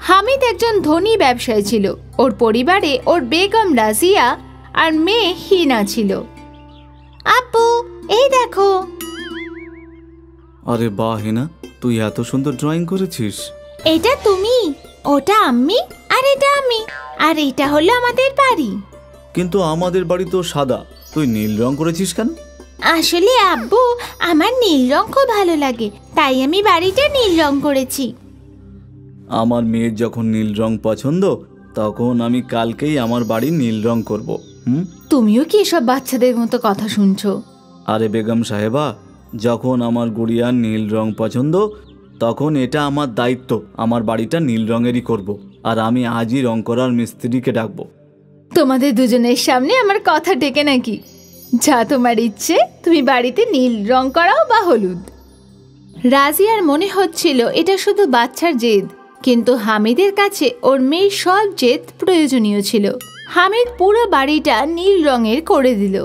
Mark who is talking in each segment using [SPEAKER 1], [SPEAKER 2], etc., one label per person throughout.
[SPEAKER 1] হামিদ একজন ধনী ব্যবসায়ী ছিল। ওর পরিবারে ওর বেগম রাজিয়া আর মেয়ে হিনা ছিল। আপু, এই দেখো।
[SPEAKER 2] আরে বাহ হিনা, তুই এত সুন্দর ড্রয়িং করেছিস।
[SPEAKER 1] এটা তুমি, ওটা আম্মি, আর এটা আমি, আর এটা হলো আমাদের বাড়ি।
[SPEAKER 2] কিন্তু আমাদের বাড়ি তো সাদা, তুই নীল রং করেছিস কেন?
[SPEAKER 1] আসলে আব্বু, আমার নীল রং খুব ভালো লাগে, তাই আমি বাড়িটা নীল রং করেছি।
[SPEAKER 2] আমার মেয়ের যখন নীল রং পছন্দ, তখন আমি কালকেই আমার বাড়ি নীল রং করব।
[SPEAKER 1] তুমিও কি এসব বাচ্চাদের মতো কথা শুনছো?
[SPEAKER 2] আরে বেগম সাহেবা, যখন আমার গুড়িয়ার নীল রং পছন্দ, তখন এটা আমার দায়িত্ব, আমার বাড়িটা নীল রঙেরই করব। আর আমি আজই রং করার মিস্ত্রিকে ডাকবো।
[SPEAKER 1] তোমাদের দুজনের সামনে আমার কথা টেকে নাকি? যা তোমার ইচ্ছে, তুমি বাড়িতে নীল রং করাও বা হলুদ। রাজিয়ার মনে হচ্ছিল এটা শুধু বাচ্চার জেদ, কিন্তু হামিদের কাছে ওর মেয়ের সব জেদ প্রয়োজনীয় ছিল। হামিদ পুরো বাড়িটা নীল রঙের করে দিল।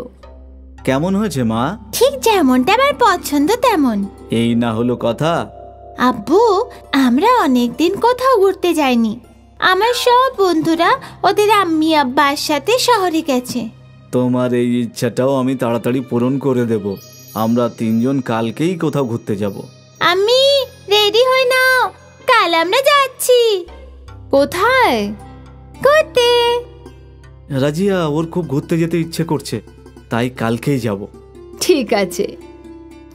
[SPEAKER 2] কেমন হয়েছে মা?
[SPEAKER 1] ঠিক যেমনটা আমার পছন্দ তেমন।
[SPEAKER 2] এই না হলো কথা।
[SPEAKER 1] আব্বু, আমরা অনেকদিন কোথাও ঘুরতে যাইনি। আমার সব বন্ধুরা ওদের আম্মি আব্বার সাথে শহরে গেছে।
[SPEAKER 2] তোমার এই ইচ্ছাটাও আমি তাড়াতাড়ি পূরণ করে দেব। আমরা তিনজন কালকেই কোথাও ঘুরতে যাব।
[SPEAKER 1] আম্মি, রেডি হই নাও, কাল আমরা যাচ্ছি। কোথায়? ঘুরতে।
[SPEAKER 2] রাজিয়া, ওর খুব ঘুরতে যেতে ইচ্ছে করছে, তাই কালকেই যাব।
[SPEAKER 1] ঠিক আছে।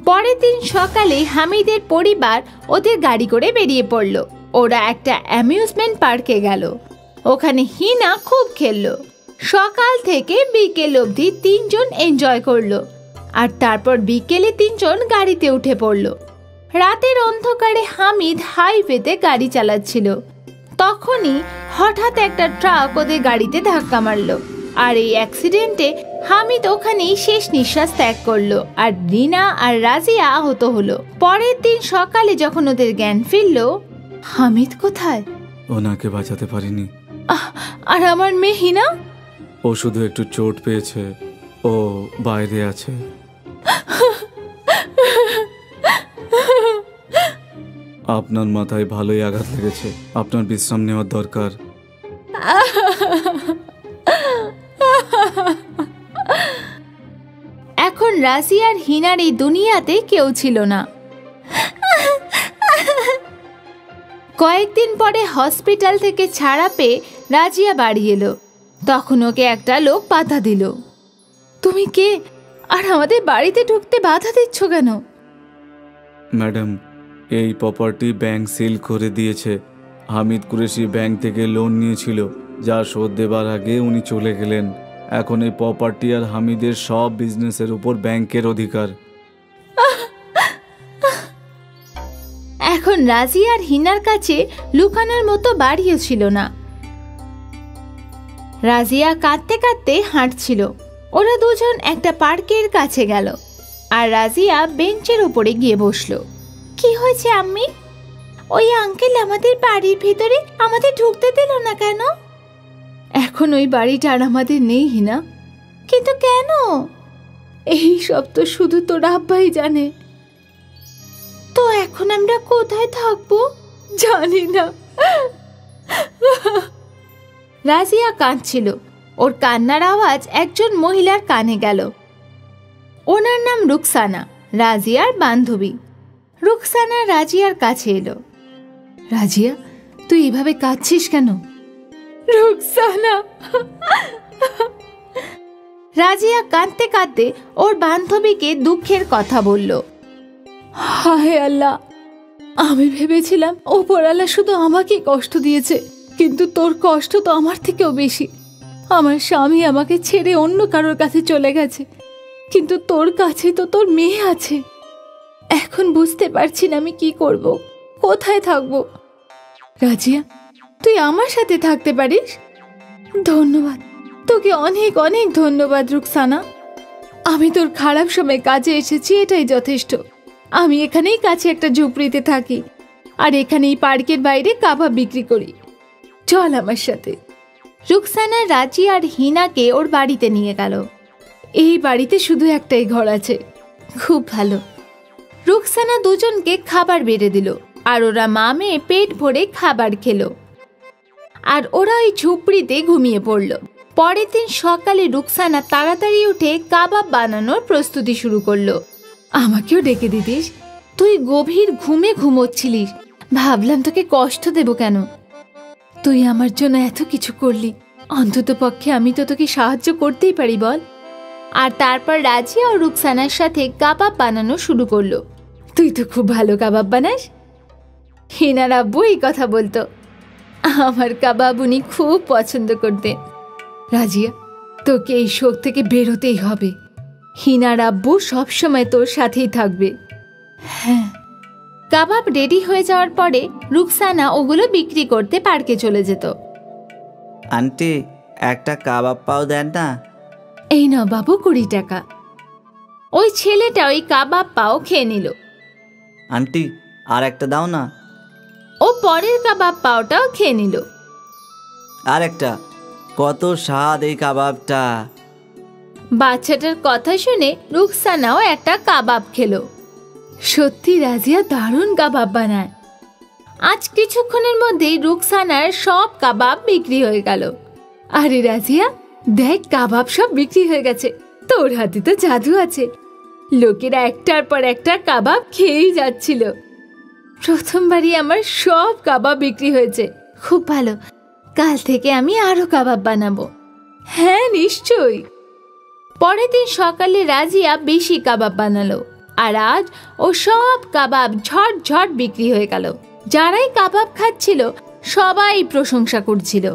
[SPEAKER 1] পরের দিন সকালে হামিদের পরিবার ওদের গাড়ি করে বেরিয়ে পড়ল। ওরা একটা অ্যামিউজমেন্ট পার্কে গেল। ওখানে হিনা খুব খেললো। সকাল থেকে বিকেল অবধি তিনজন এনজয় করলো। আর তারপর বিকেলে তিনজন গাড়িতে উঠে পড়ল। রাতের অন্ধকারে হামিদ হাইওয়েতে গাড়ি চালাচ্ছিল। তখনই হঠাৎ একটা ট্রাক ওদের গাড়িতে ধাক্কা মারলো। আর এই অ্যাক্সিডেন্টে হামিদ ওখানেই শেষ নিঃশ্বাস ত্যাগ করলো, আর রিনা আর রাজিয়া আহত হলো। পরের দিন সকালে যখন ওদের জ্ঞান ফিরল, হামিদ কোথায়?
[SPEAKER 2] ওনাকে বাঁচাতে পারিনি।
[SPEAKER 1] আর আমার মেয়ে হিনা?
[SPEAKER 2] ও শুধু একটু চোট পেয়েছে, ও বাইরে আছে। আপনার মাথায় ভালোই আঘাত লেগেছে, আপনার বিশ্রাম নেওয়ার দরকার।
[SPEAKER 1] এখন রাজিয়ার হিনার এই দুনিয়াতে কেউ ছিল না। কয়েকদিন পরে হসপিটাল থেকে ছাড়া পেয়ে রাজিয়া বাড়ি এলো। তখন ওকে একটা লোক বাধা দিল। তুমি কে, আর আমাদের বাড়িতে ঢুকতে বাধা দিচ্ছ কেন?
[SPEAKER 2] ম্যাডাম, এই প্রপার্টি ব্যাংক সিল করে দিয়েছে। হামিদ কুরেশি ব্যাংক থেকে লোন নিয়েছিল, যা শোধ দেবার আগে উনি চলে গেলেন। এখন এই প্রপার্টি আর হামিদের সব বিজনেসের উপর ব্যাংকের অধিকার।
[SPEAKER 1] এখন রাজিয়া আর হিনার কাছে লুকানোর মতো বাড়িও ছিল না। রাজিয়া কাঁদতে কাঁদতে হাঁটছিল। ওরা দুজন একটা পার্কের কাছে গেল, আর রাজিয়া বেঞ্চের উপরে গিয়ে বসলো। কি হয়েছে আম্মি? ওই আঙ্কেল আমাদের বাড়ির ভিতরে আমাদের ঢুকতে দিল না কেন? এখন ওই বাড়িটা আর আমাদের নেই হিনা। কিন্তু কেন? এই সব তো শুধু তোর আব্বাই জানে। তো এখন আমরা কোথায় থাকবো? জানি না। রাজিয়া কাঁদছিল। ওর কান্নার আওয়াজ একজন মহিলার কানে গেল। ওনার নাম রুকসানা, রাজিয়ার বান্ধবী। রুকসানা রাজিয়ার কাছে এলো। রাজিয়া, তুই এভাবে কাঁদছিস কেন? রুকসানা। রাজিয়া কাঁদতে কাঁদতে ওর বান্ধবীকে দুঃখের কথা বলল। হায় আল্লাহ, আমি ভেবেছিলাম ওপরওয়ালা শুধু আমাকে কষ্ট দিয়েছে, কিন্তু তোর কষ্ট তো আমার থেকেও বেশি। আমার স্বামী আমাকে ছেড়ে অন্য কারোর কাছে চলে গেছে, কিন্তু তোর কাছে তো তোর মেয়ে আছে। এখন বুঝতে পারছি না আমি কি করব, কোথায় থাকবো। রাজিয়া, তুই আমার সাথে থাকতে পারিস। ধন্যবাদ, তোকে অনেক অনেক ধন্যবাদ রুকসানা। আমি তোর খারাপ সময় কাজে এসেছি, এটাই যথেষ্ট। আমি এখানেই কাছে একটা ঝুপড়িতে থাকি, আর এখানেই পার্কের বাইরে কাবাব বিক্রি করি। চল আমার সাথে। রুকসানা রাজি আর হিনাকে ওর বাড়িতে নিয়ে গেল। এই বাড়িতে শুধু একটাই ঘর আছে, খুব ভালো। রুকসানা দুজনকে খাবার বেড়ে দিল, আর ওরা মা মেয়ে পেট ভরে খাবার খেলো। আর ওরা ওই ঝুপড়িতে ঘুমিয়ে পড়ল। পরের দিন সকালে রুকসানা তাড়াতাড়ি উঠে কাবাব বানানোর প্রস্তুতি শুরু করলো। আমাকেও ডেকে দিতিস, তুই গভীর ঘুমে ঘুমোচ্ছিলিস, ভাবলাম তোকে কষ্ট দেব কেন। তুই আমার জন্য এত কিছু করলি, অন্তত পক্ষে আমি তো তোকে সাহায্য করতেই পারি বল। আর তারপর রাজিয়া ও রুকসানার সাথে কাবাব বানানো শুরু করলো। তুই তো খুব ভালো কাবাব বানাস। হিনার আব্বু এই কথা বলতো, আমার কাবাব উনি খুব পছন্দ করতেন। রাজিয়া, তোকে এই শোক থেকে বেরোতেই হবে। হিনার আব্বু সবসময় তোর সাথেই থাকবে। হ্যাঁ। কাবাব রেডি হয়ে যাওয়ার পরে রুকসানা ওগুলো বিক্রি করতে পার্কে চলে যেত।
[SPEAKER 3] আন্টি, একটা কাবাব পাও দেন না।
[SPEAKER 1] এই না বাবু, 20 টাকা। ওই ছেলেটা ওই কাবাব পাও খেয়ে নিল।
[SPEAKER 3] আন্টি, আর একটা দাও না।
[SPEAKER 1] ও পরের কাবাব পাওটাও খেয়ে নিল।
[SPEAKER 3] আর একটা, কত স্বাদ এই কাবাবটা।
[SPEAKER 1] বাচ্চাটার কথা শুনে রুকসানাও একটা কাবাব খেলো। সত্যি রাজিয়া দারুণ কাবাব বানায়। আজ কিছুক্ষণের মধ্যেই রুকসানার সব কাবাব বিক্রি হয়ে গেল। আরে রাজিয়া দেখ, কাবাব সব বিক্রি হয়ে গেছে। তোর হাতে তো জাদু আছে। লোকেরা একটার পর একটা কাবাব খেয়েই যাচ্ছিল। প্রথমবারই আমার সব কাবাব বিক্রি হয়েছে। খুব ভালো, কাল থেকে আমি আরো কাবাব বানাবো। হ্যাঁ নিশ্চয়ই। পরের দিন সকালে রাজিয়া বেশি কাবাব বানালো, আর আজ ও সব কাবাব ঝট ঝট বিক্রি হয়ে গেল। যারাই কাবাব খাচ্ছিল সবাই প্রশংসা করছিল।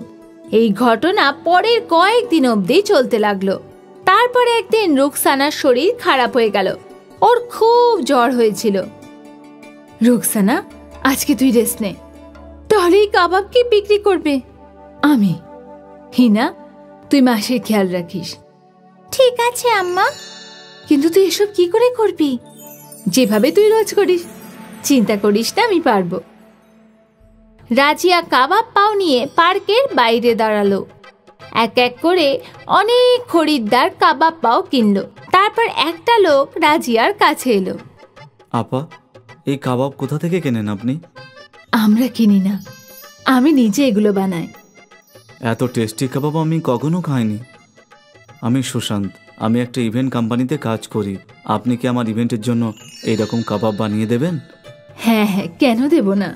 [SPEAKER 1] এই ঘটনা পরের কয়েকদিন অবধি চলতে লাগলো। তারপরে একদিন রুকসানার শরীর খারাপ হয়ে গেল। ওর খুব জ্বর হয়েছিল। রুকসানা, আজকে তুই রেস্ট নে, তাহলে এই কাবাব কি বিক্রি করবে? আমি। হিনা, তুই মাসের খেয়াল রাখিস। ঠিক আছে আম্মা। কিন্তু তুই এসব কি করে করবি? যেভাবে তুই রোজ করিস। চিন্তা করিস না, আমি পারবো। রাজিয়া কাবাব পাও নিয়ে পার্কের বাইরে দাঁড়ালো। এক এক করে অনেক খরিদ্দার কাবাব পাও কিনলো। তারপর একটা লোক রাজিয়ার কাছে এলো।
[SPEAKER 2] আপা, এই কাবাব কোথা থেকে কেনেন আপনি?
[SPEAKER 1] আমরা কিনি না, আমি নিজে এগুলো বানাই।
[SPEAKER 2] এত টেস্টি কাবাব আমি কখনো খাইনি। আমি সুশান্ত, আমি একটা ইভেন্ট কোম্পানিতে কাজ করি। আপনি কি আমার ইভেন্টের জন্য এইরকম কাবাব বানিয়ে দেবেন?
[SPEAKER 1] হ্যাঁ হ্যাঁ, কেন দেব না।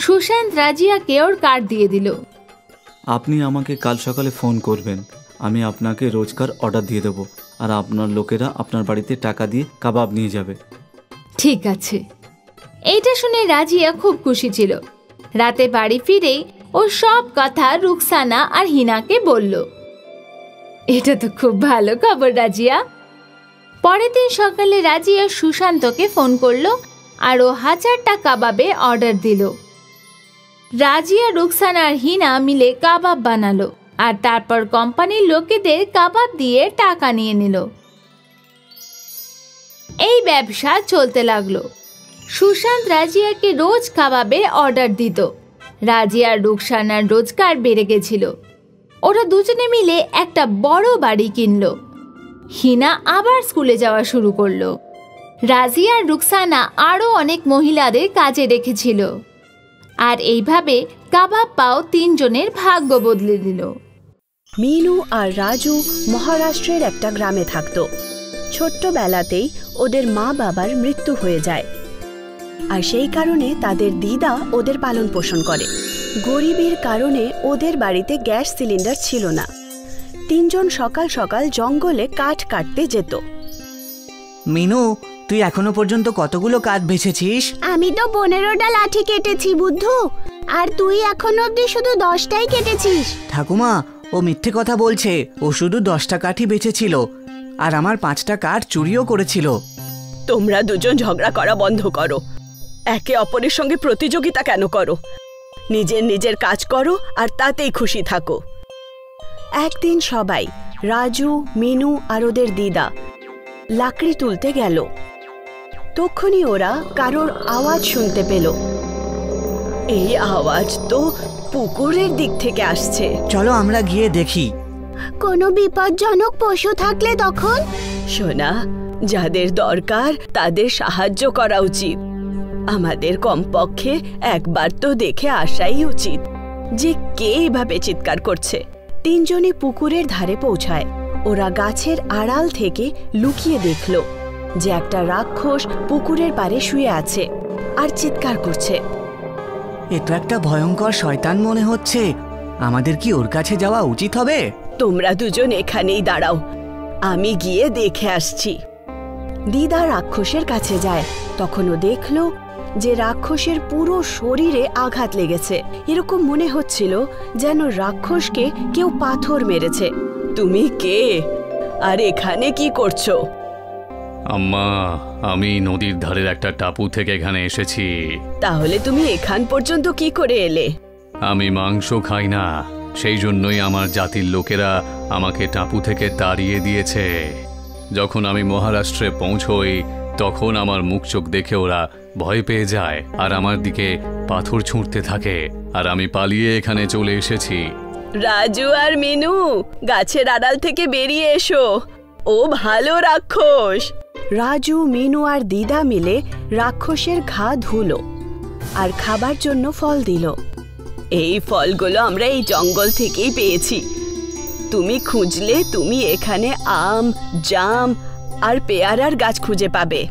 [SPEAKER 1] সুশান্ত রাজিয়াকে ওর কার্ড দিয়ে দিল।
[SPEAKER 2] আপনি আমাকে কাল সকালে ফোন করবেন, আমি আপনাকে রোজকার অর্ডার দিয়ে দেবো, আর আপনার লোকেরা আপনার বাড়িতে টাকা দিয়ে কাবাব নিয়ে যাবে।
[SPEAKER 1] ঠিক আছে। এইটা শুনে রাজিয়া খুব খুশি ছিল। রাতে বাড়ি ফিরেই ও সব কথা রুকসানা আর হিনাকে বলল। এটা তো খুব ভালো খবর রাজিয়া। পরের দিন সকালে রাজিয়া সুশান্তকে ফোন করলো আর ও 1000টা কাবাবে অর্ডার দিল। রাজিয়া, রুকসানা আর হিনা মিলে কাবাব বানালো, আর তারপর কোম্পানির লোকেদের কাবাব দিয়ে টাকা নিয়ে নিল। এই ব্যবসা চলতে লাগলো। সুশান্ত রাজিয়াকে রোজ কাবাবের অর্ডার দিত। রাজিয়া আর রুকসানার রোজগার বেড়ে গেছিল। ওরা দুজনে মিলে একটা বড় বাড়ি কিনলো। হিনা আবার স্কুলে যাওয়া শুরু করলো। রাজিয়া আর রুকসানা আরও অনেক মহিলাদের কাজে রেখেছিল। আর এইভাবে কাবাব পাও 3 জনের ভাগ্য বদলে দিল।
[SPEAKER 4] মিনু আর রাজু মহারাষ্ট্রের একটা গ্রামে থাকত। ছোট্টবেলাতেই ওদের মা বাবার মৃত্যু হয়ে যায়, আর সেই কারণে তাদের দিদা ওদের পালন পোষণ করে। গরিবের কারণে ওদের বাড়িতে গ্যাস সিলিন্ডার ছিল না। 3 জন সকাল সকাল জঙ্গলে কাঠ কাটতে যেত।
[SPEAKER 5] মিনু, তুই এখনো পর্যন্ত কতগুলো কাঠ বেছেছিস?
[SPEAKER 6] আমি তো 15টা লাঠি কেটেছি বুদ্ধু, আর তুই এখন অবধি শুধু 10টাই কেটেছিস।
[SPEAKER 5] ঠাকুমা, ও মিথ্যে কথা বলছে। ও শুধু 10টা কাঠই বেচেছিল, আর আমার 5টা কাঠ চুরিও করেছিল।
[SPEAKER 4] তোমরা দুজন ঝগড়া করা বন্ধ করো। একে অপরের সঙ্গে প্রতিযোগিতা কেন করো? নিজের নিজের কাজ করো আর তাতেই খুশি থাকো। একদিন সবাই, রাজু, মিনু আর ওদের দিদা, লাকড়ি তুলতে গেল। তখনই ওরা কারোর আওয়াজ শুনতে পেল। এই আওয়াজ তো পুকুরের দিক থেকে আসছে।
[SPEAKER 5] চলো আমরা গিয়ে দেখি।
[SPEAKER 6] কোনো বিপজ্জনক পশু থাকলে তখন?
[SPEAKER 4] সোনা, যাদের দরকার তাদের সাহায্য করা উচিত। আমাদের কমপক্ষে একবার তো দেখে আসাই উচিত। যে কে এভাবে চিৎকার করছে। তিনজনই পুকুরের ধারে পৌঁছায়। ওরা গাছের আড়াল থেকে লুকিয়ে দেখল যে একটা রাক্ষস পুকুরের পাড়ে শুয়ে আছে আর চিৎকার করছে।
[SPEAKER 5] এ তো একটা ভয়ঙ্কর শয়তান মনে হচ্ছে। আমাদের কি ওর কাছে যাওয়া উচিত হবে?
[SPEAKER 4] তোমরা দুজন এখানেই দাঁড়াও, আমি গিয়ে দেখে আসছি। দিদা রাক্ষসের কাছে যায়। তখন ও দেখল যে রাক্ষসের পুরো শরীরে আঘাত লেগেছে। এরকম মনে হচ্ছিল যেন রাক্ষসকে কেউ পাথর মেরেছে। তুমি কে আর এখানে কি করছো?
[SPEAKER 7] আম্মা, আমি নদীর ধারের একটা টাপু থেকে এখানে এসেছি।
[SPEAKER 4] তাহলে তুমি এখান পর্যন্ত কি করে এলে?
[SPEAKER 7] আমি মাংস খাই না, সেই জন্যই আমার জাতির লোকেরা আমাকে টাপু থেকে তাড়িয়ে দিয়েছে। যখন আমি মহারাষ্ট্রে পৌঁছই তখন আমার মুখ চোখ দেখে ওরা ভয় পেয়ে যায় আর আমার দিকে পাথর ছুঁড়তে থাকে, আর আমি পালিয়ে এখানে চলে এসেছি।
[SPEAKER 4] রাজু আর মিনু, গাছের আড়াল থেকে বেরিয়ে এসো, ও ভালো রাক্ষস। রাজু, মিনু আর দিদা মিলে রাক্ষসের ঘা ধুলো আর খাবার জন্য ফল দিল। এই ফলগুলো আমরা এই জঙ্গল থেকেই পেয়েছি। তুমি খুঁজলে তুমি এখানে আম, জাম আর পেয়ারার গাছ খুঁজে পাবে।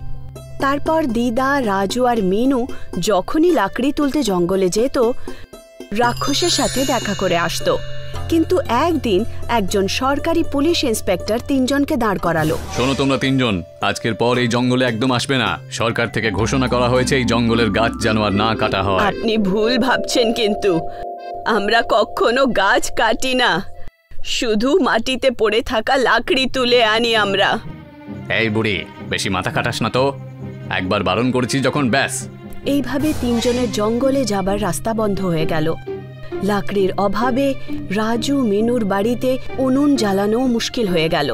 [SPEAKER 4] তারপর দিদা, রাজু আর মিনু যখনই লাকড়ি তুলতে জঙ্গলে যেত, রাক্ষসের সাথে দেখা করে আসতো। কিন্তু একদিন একজন সরকারি পুলিশ ইন্সপেক্টর তিনজনকে দাঁড় করালো।
[SPEAKER 7] শোনো তোমরা তিনজন, আজকের পর এই জঙ্গলে একদম আসবে না। সরকার থেকে ঘোষণা করা হয়েছে এই জঙ্গলের গাছ যেন আর না কাটা হয়।
[SPEAKER 4] আপনি ভুল ভাবছেন, কিন্তু আমরা কখনো গাছ কাটি না, শুধু মাটিতে পড়ে থাকা লাকড়ি তুলে আনি আমরা।
[SPEAKER 7] এই বুড়ি, বেশি মাথা কাটাস না তো, একবার বারণ করেছি যখন, ব্যাস।
[SPEAKER 4] এইভাবে তিনজনের জঙ্গলে যাবার রাস্তা বন্ধ হয়ে গেল। লাকড়ির অভাবে রাজু, মিনুর বাড়িতে উনুন জ্বালানো মুশকিল হয়ে গেল।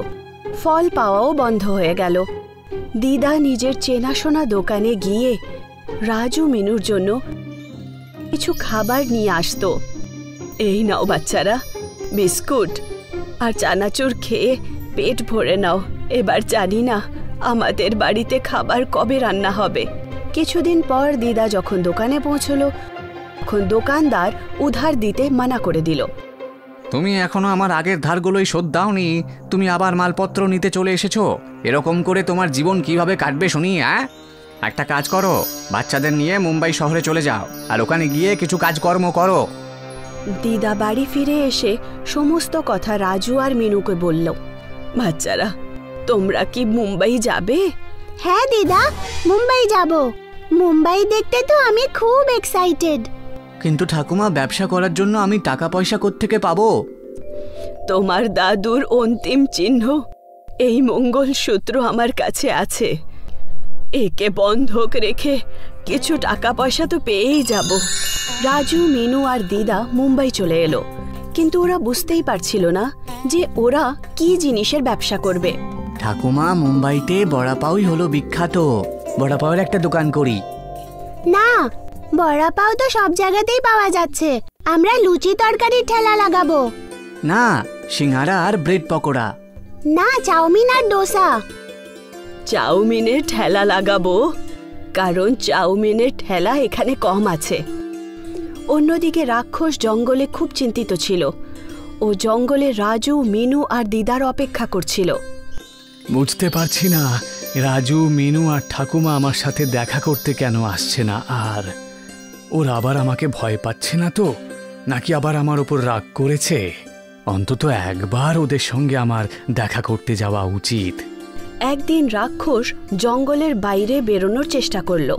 [SPEAKER 4] ফল পাওয়াও বন্ধ হয়ে গেল। দিদা নিজের চেনাশোনা দোকানে গিয়ে রাজু, মিনুর জন্য কিছু খাবার নিয়ে আসতো। এই নাও বাচ্চারা, বিস্কুট আর চানাচুর খেয়ে পেট ভরে নাও। এবার জানি না আমাদের বাড়িতে খাবার কবে রান্না হবে। কিছুদিন পর দিদা যখন দোকানে পৌঁছলো, তখন দোকানদার উধার দিতে মানা করে দিল।
[SPEAKER 5] তুমি এখনো আমার আগের ধারগুলোই শোধ দাওনি, তুমি আবার মালপত্র নিতে চলে এসেছো। এরকম করে তোমার জীবন কিভাবে কাটবে শুনি? একটা কাজ করো, বাচ্চাদের নিয়ে মুম্বাই শহরে চলে যাও আর ওখানে গিয়ে কিছু কাজকর্ম করো।
[SPEAKER 4] দিদা বাড়ি ফিরে এসে সমস্ত কথা রাজু আর মিনুকে বলল। বাচ্চারা, তোমরা কি মুম্বাই যাবে?
[SPEAKER 6] হ্যাঁ দিদা, মুম্বাই যাব। মুম্বাই দেখতে তো আমি খুব এক্সাইটেড।
[SPEAKER 5] কিন্তু ঠাকুমা, ব্যবসা করার জন্য আমি টাকা পয়সা কোত্থেকে পাবো?
[SPEAKER 4] তোমার দাদুর অন্তিম চিহ্ন এই মঙ্গলসূত্র আমার কাছে আছে। একে বন্ধক রেখে কিছু টাকা পয়সা তো পেয়েই যাব। রাজু, মিনু আর দিদা মুম্বাই চলে এলো, কিন্তু ওরা বুঝতেই পারছিল না যে ওরা কি জিনিসের ব্যবসা করবে।
[SPEAKER 5] ঠাকুমা, মুম্বাইতে বড়াপাউই হলো বিখ্যাত। বড়াপাউয়ের একটা দোকান করি।
[SPEAKER 6] না, বড়া পাও তো সব জায়গাতেই পাওয়া যাচ্ছে। আমরা লুচি তরকারির ঠেলা লাগাবো।
[SPEAKER 5] না, সিঙ্গারা আর ব্রেড পকোড়া।
[SPEAKER 6] না, চাউমিন আর ডোসা।
[SPEAKER 4] চাউমিনের ঠেলা লাগাবো, কারণ চাউমিনের ঠেলা এখানে কম আছে। অন্যদিকে রাক্ষস জঙ্গলে খুব চিন্তিত ছিল। ও জঙ্গলে রাজু, মিনু আর দিদার অপেক্ষা করছিল।
[SPEAKER 8] বুঝতে পারছি না রাজু, মিনু আর ঠাকুমা আমার সাথে দেখা করতে কেন আসছে না। আর ওরা আবার আমাকে ভয় পাচ্ছে না তো, নাকি আবার আমার ওপর রাগ করেছে? অন্তত একবার ওদের সঙ্গে আমার দেখা করতে যাওয়া উচিত।
[SPEAKER 4] একদিন রাক্ষস জঙ্গলের বাইরে বেরোনোর চেষ্টা করল,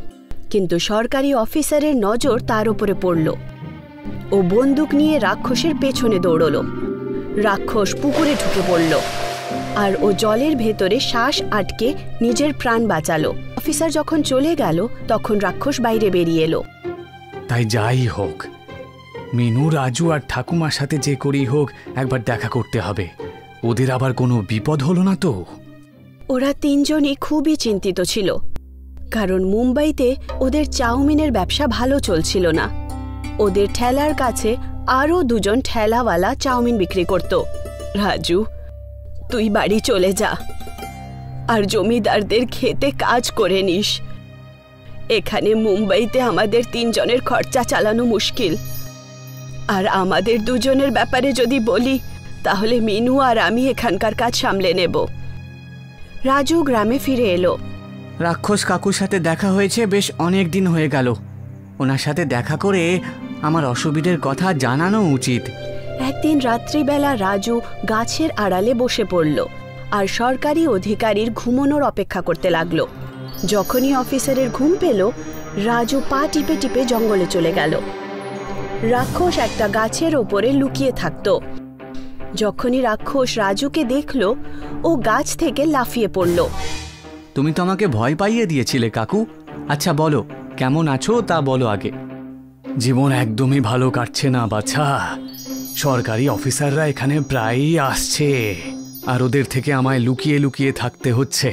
[SPEAKER 4] কিন্তু সরকারি অফিসারের নজর তার উপরে পড়ল। ও বন্দুক নিয়ে রাক্ষসের পেছনে দৌড়ল। রাক্ষস পুকুরে ঢুকে পড়ল আর ও জলের ভেতরে শ্বাস আটকে নিজের প্রাণ বাঁচালো। অফিসার যখন চলে গেল, তখন রাক্ষস বাইরে বেরিয়ে এলো।
[SPEAKER 8] তাই যাই হোক, মিনু, রাজু আর ঠাকুমার সাথে যে করেই হোক একবার দেখা করতে হবে। ওদের আবার কোনো বিপদ হলো না তো?
[SPEAKER 4] ওরা তিনজনই খুবই চিন্তিত ছিল, কারণ মুম্বাইতে ওদের চাউমিনের ব্যবসা ভালো চলছিল না। ওদের ঠেলার কাছে আরও দুজন ঠেলাওয়ালা চাউমিন বিক্রি করত। রাজু, তুই বাড়ি চলে যা আর জমিদারদের খেতে কাজ করে নিস। এখানে মুম্বাইতে আমাদের তিনজনের খরচা চালানো মুশকিল। আর আমাদের দুজনের ব্যাপারে যদি বলি তাহলে মিনু আর আমি এখানকার কাজ সামলে নেব। রাজু গ্রামে ফিরে এলো।
[SPEAKER 5] রাক্ষস কাকুর সাথে দেখা হয়েছে, বেশ অনেক দিন হয়ে গেল। ওনার সাথে দেখা করে আমার অসুবিধের কথা জানানো উচিত।
[SPEAKER 4] একদিন রাত্রিবেলা রাজু গাছের আড়ালে বসে পড়ল আর সরকারি অধিকারীর ঘুমানোর অপেক্ষা করতে লাগলো। যখনই অফিসারের ঘুম পেল, রাজু পা টিপে টিপে জঙ্গলে চলে গেল। রাক্ষস একটা গাছের ওপরে লুকিয়ে থাকত। যখনই রাক্ষস রাজুকে দেখল, ও গাছ থেকে লাফিয়ে পড়ল।
[SPEAKER 5] তুমি তো আমাকে ভয় পাইয়ে দিয়েছিলে কাকু। আচ্ছা বলো, কেমন আছো তা বলো আগে।
[SPEAKER 8] জীবন একদমই ভালো কাটছে না বাছা। সরকারি অফিসাররা এখানে প্রায়ই আসছে, আর ওদের থেকে আমায় লুকিয়ে লুকিয়ে থাকতে হচ্ছে।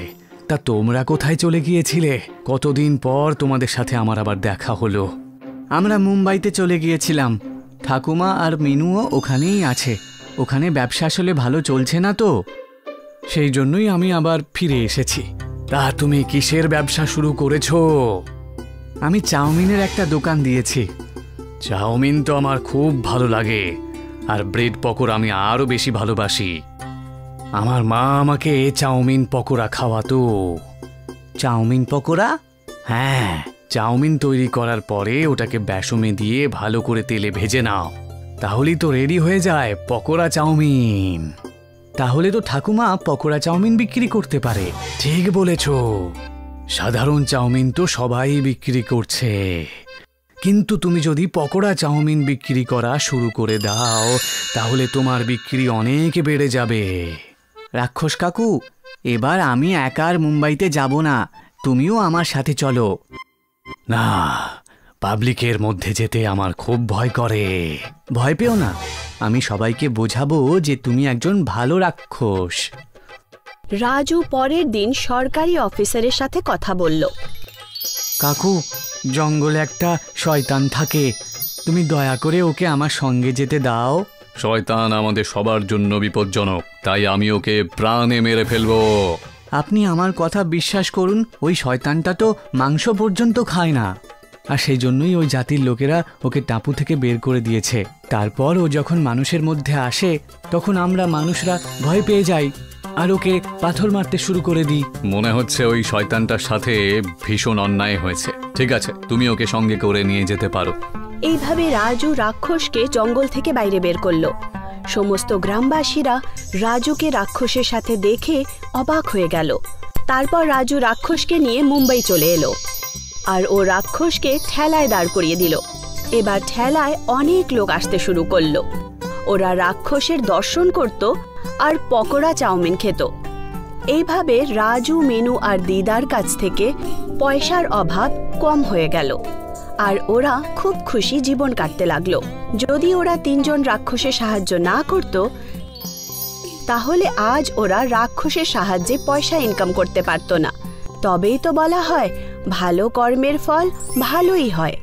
[SPEAKER 8] তা তোমরা কোথায় চলে গিয়েছিলে? কতদিন পর তোমাদের সাথে আমার আবার দেখা হলো।
[SPEAKER 5] আমরা মুম্বাইতে চলে গিয়েছিলাম। ঠাকুমা আর মিনুও ওখানেই আছে। ওখানে ব্যবসা আসলে ভালো চলছে না তো,
[SPEAKER 8] সেই জন্যই আমি আবার ফিরে এসেছি। তা তুমি কিসের ব্যবসা শুরু করেছো?
[SPEAKER 5] আমি চাউমিনের একটা দোকান দিয়েছি।
[SPEAKER 8] চাউমিন তো আমার খুব ভালো লাগে, আর ব্রেড পকোড়া আমি আরও বেশি ভালোবাসি। আমার মা আমাকে চাউমিন পকোড়া খাওয়াতো।
[SPEAKER 5] চাউমিন পকোড়া?
[SPEAKER 8] হ্যাঁ, চাউমিন তৈরি করার পরে ওটাকে বেসমে দিয়ে ভালো করে তেলে ভেজে নাও, তাহলেই তো রেডি হয়ে যায় পকোড়া চাউমিন।
[SPEAKER 5] তাহলে তো ঠাকুমা পকোড়া চাউমিন বিক্রি করতে পারে।
[SPEAKER 8] ঠিক বলেছ, সাধারণ চাউমিন তো সবাই বিক্রি করছে, কিন্তু তুমি যদি পকোড়া চাউমিন বিক্রি করা শুরু করে দাও তাহলে তোমার বিক্রি অনেক বেড়ে যাবে।
[SPEAKER 5] রাক্ষস কাকু, এবার আমি একা আর মুম্বাইতে যাব না, তুমিও আমার সাথে চলো।
[SPEAKER 8] না, পাবলিকের মধ্যে যেতে আমার খুব ভয় করে।
[SPEAKER 5] ভয় পেও না, আমি সবাইকে বোঝাবো যে তুমি একজন ভালো রাক্ষস।
[SPEAKER 4] রাজু পরের দিন সরকারি অফিসারের সাথে কথা বলল।
[SPEAKER 5] কাকু, জঙ্গলে একটা শয়তান থাকে, তুমি দয়া করে ওকে আমার সঙ্গে যেতে দাও।
[SPEAKER 7] শয়তান আমাদের সবার জন্য বিপজ্জনক, তাই আমি ওকে প্রাণে মেরে ফেলবো।
[SPEAKER 5] আপনি আমার কথা বিশ্বাস করুন, ওই শয়তানটা তো মাংস পর্যন্ত খায় না, আর সেই জন্যই ওই জাতির লোকেরা ওকে টাপু থেকে বের করে দিয়েছে। তারপর ও যখন মানুষের মধ্যে আসে তখন আমরা মানুষরা ভয় পেয়ে যাই আর ওকে পাথর মারতে শুরু করে দিই।
[SPEAKER 7] মনে হচ্ছে ওই শয়তানটার সাথে ভীষণ অন্যায় হয়েছে। ঠিক আছে, তুমি ওকে সঙ্গে করে নিয়ে যেতে পারো।
[SPEAKER 4] এইভাবে রাজু রাক্ষসকে জঙ্গল থেকে বাইরে বের করলো। সমস্ত গ্রামবাসীরা রাজুকে রাক্ষসের সাথে দেখে অবাক হয়ে গেল। তারপর রাজু রাক্ষসকে নিয়ে মুম্বাই চলে এলো, আর ও রাক্ষসকে ঠেলায় দাঁড় করিয়ে দিল। এবার ঠেলায় অনেক লোক আসতে শুরু করলো। ওরা রাক্ষসের দর্শন করত আর পকোড়া চাউমিন খেত। এইভাবে রাজু, মিনু আর দিদার কাছ থেকে পয়সার অভাব কম হয়ে গেল, আর ওরা খুব খুশি জীবন কাটতে লাগলো। যদি ওরা তিনজন রাক্ষসের সাহায্য না করত, তাহলে আজ ওরা রাক্ষসের সাহায্যে পয়সা ইনকাম করতে পারত না। তবেই তো বলা হয়, ভালো কর্মের ফল ভালোই হয়।